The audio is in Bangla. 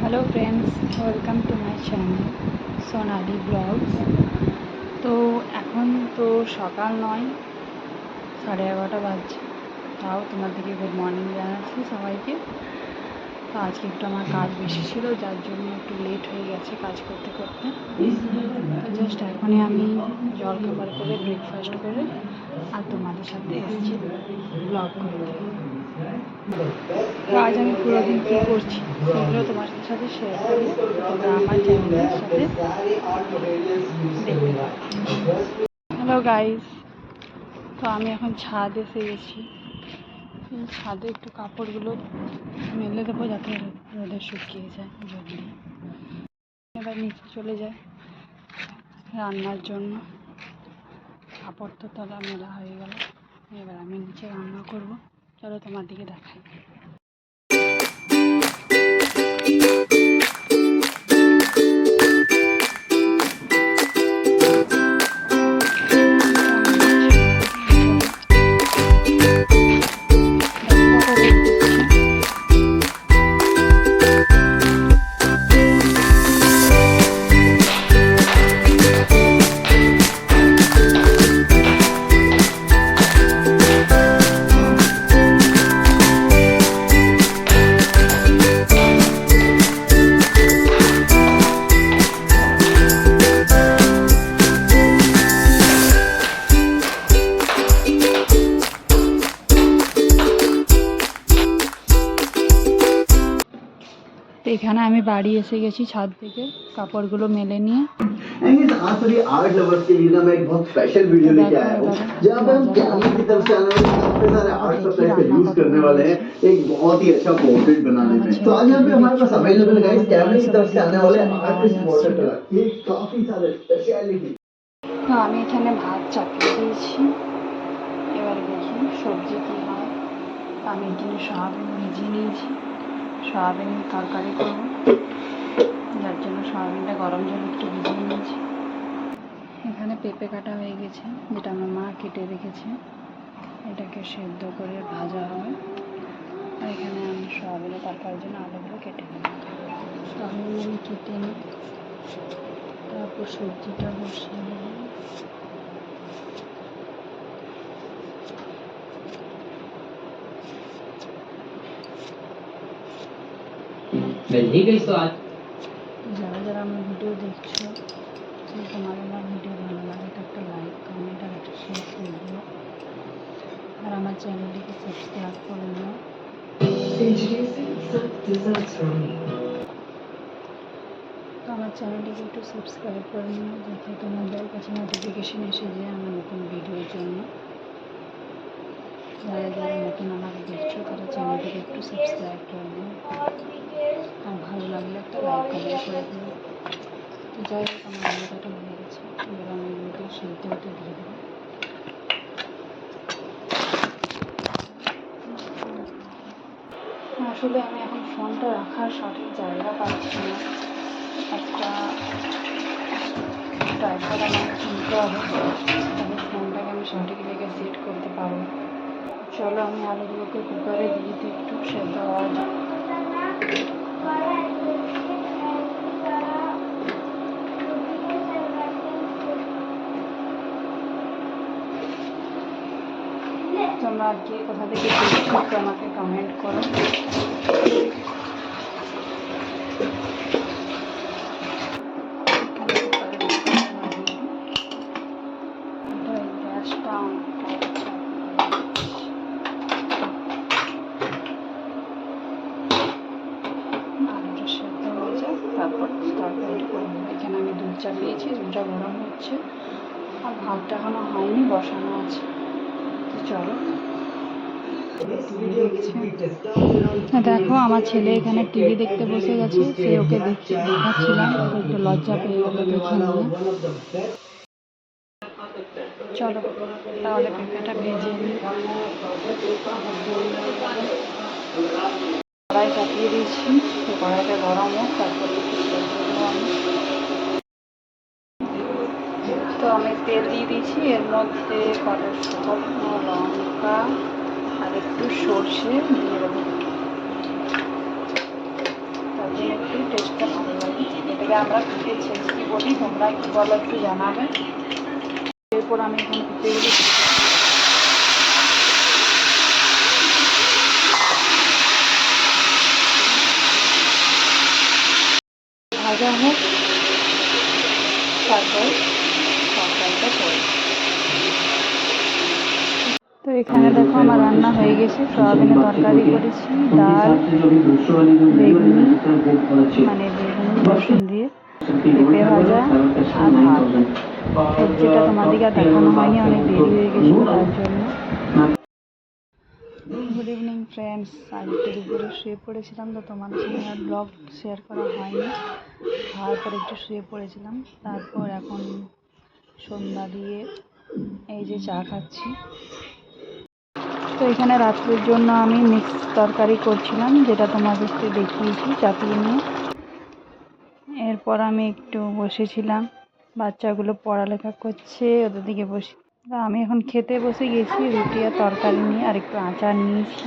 Hello friends, welcome to my channel Sonali blogs. তো এখন তো সকাল নয়, 11:30 বাজছে। তাও তোমাদেরকে গুড মর্নিং জানাচ্ছি সবাইকে। তো আজকে একটু আমার কাজ বেশি ছিল, যার জন্য একটু লেট হয়ে গেছে কাজ করতে করতে। তো জাস্ট এখনই আমি জলখাবার করে ব্রেকফাস্ট করে আর তোমাদের সাথে এসেছি ব্লগ করতে। তো আজ আমি পুরো দিন কী করছি সেগুলো তোমাদের সাথে শেয়ার করি, তোমরা আমার চ্যানেলের সাথে দেখতে পারো। হ্যালো গাইস, তো আমি এখন ছাদ এসে গেছি। ছাদে একটু কাপড়গুলো মেলে দেবো যাতে রোদে শুকিয়ে যায় জলদি। এবার নিচে চলে যায় রান্নার জন্য। কাপড় তো তলা মেলা হয়ে গেল, এবার আমি নিচে রান্না করব। চলো তোমার দিকে দেখাই। এখানে আমি বাড়ি এসে গেছি ছাদ থেকে কাপড়গুলো মেলে নিয়ে। आज सभी आर्ट लवर्स के लिए ना मैं एक बहुत स्पेशल वीडियो लेके आया हूँ जहाँ पे हम कैमरे की तरफ से आने वाले काफी सारे आर्ट सप्लाई का यूज करने वाले हैं एक बहुत ही अच्छा पोर्ट्रेट बनाने में। तो आज यहाँ पे हमारे पास अवेलेबल है इस कैमरे की तरफ से आने वाले आर्टिस्ट वाटर कलर, ये काफी सारे स्पेशलिटी। তো আমি এখানে ভাত চাপিয়ে দিয়েছি, এবার দেখি সবজি কী হয়। আমি এখানে সয়াবিন ভিজিয়ে নিয়েছি, সয়াবিন তরকারি করব, যার জন্য সয়াবিনটা গরম জলে একটু ভিজিয়ে নিয়েছি। এখানে পেঁপে কাটা হয়ে গেছে, যেটা আমার মা কেটে রেখেছে, এটাকে সেদ্ধ করে ভাজা হবে। আর এখানে আমি সয়াবিনের তরকারির জন্য আলুগুলো কেটে নেব। সয়াবিন আমি কেটে নিই, তারপর সবজিটা বসিয়ে নেব। যারা যারা আমার ভিডিও দেখছো, তোমার আমার ভিডিও ভালো লাগে তো একটা লাইক, কমেন্ট আর একটা শেয়ার করে দিও। আর আমার চ্যানেলটিকে সাবস্ক্রাইব করে নিও। তো আমার চ্যানেলটিকে একটু সাবস্ক্রাইব করে নিও, যাতে তোমাদের কাছে নোটিফিকেশান এসে যায় আমার নতুন ভিডিওর জন্য। যারা যারা নতুন আমাকে দেখছো তারা চ্যানেলটিকে একটু সাবস্ক্রাইব করে দিও, আর ভালো লাগলে একটা লাইক কমেন্ট করে দিও। তো যাই হোক, আমার আলুটা হয়ে গেছে, এবার আমি এগুলোকে সেদ্ধ হতে দিয়ে দেবো। আসলে আমি এখন ফোনটা রাখার সঠিক জায়গা পাচ্ছি না, একটা ট্রাইপড আমাকে কিনতে হবে, তবে ফোনটাকে আমি সঠিক জায়গায় সেট করতে পারবো। চলো আমি আলুগুলোকে কুকারে দিয়ে দিই একটু সেদ্ধ হওয়ার জন্য। তোমরা আর কি কোথা থেকে দেখছো একটু আমাকে কমেন্ট করো। গ্যাসটা আলুটা সেদ্ধ হয়ে যায়, তারপর তরকারিটা করে নেবো। এখানে আমি দুধ চাপিয়েছি, দুধটা গরম হচ্ছে, আর ভাতটা এখনো হয়নি, বসানো আছে। তো চলো। দেখো আমার ছেলে এখানে টিভি দেখতে বসে গেছে, সে ওকে দেখাচ্ছিলাম, একটু লজ্জা পেয়ে গেল দেখে নিয়ে। চলো তাহলে পেঁপেটা ভেজে নিই। কড়াই চাপিয়ে দিয়েছি, তো কড়াইটা গরম হোক, তারপরে তো আমি তেল দিয়ে দিয়েছি, এর মধ্যে কটা শুকনো লঙ্কা আর একটু সর্ষে দিয়ে দেবো, তার জন্য একটু এটাকে আমরা পিঠে ছেঁচকি বলি, তোমরা কি বলো একটু জানাবে। এরপর আমি এখানে পিঠেগুলি ভাজা হোক, তারপর তরকারিটা করে। তো এখানে দেখো আমার রান্না হয়ে গেছে, সয়াবিনের তরকারি করেছি, ডাল, বেগুনি মানে বেগুন রসুন দিয়ে, পেঁপে ভাজা আর ভাত। সবজিটা তোমাদেরকে আর দেখানো হয়নি, অনেক দেরি হয়ে গেছিলো তার জন্য। গুড ইভিনিং ফ্রেন্ডস, আজকে দুপুরে শুয়ে পড়েছিলাম, তো তোমাদের সঙ্গে আর ব্লগ শেয়ার করা হয়নি। খাওয়ার পর একটু শুয়ে পড়েছিলাম, তারপর এখন সন্ধ্যা দিয়ে এই যে চা খাচ্ছি। তো এখানে রাত্রের জন্য আমি মিক্স তরকারি করছিলাম, যেটা তোমাদেরকে দেখিয়েছি চাপিয়ে নিয়ে। এরপর আমি একটু বসেছিলাম, বাচ্চাগুলো পড়ালেখা করছে, ওদের দিকে বসে। আমি এখন খেতে বসে গেছি, রুটি আর তরকারি নিয়ে আর একটু আচার নিয়েছি।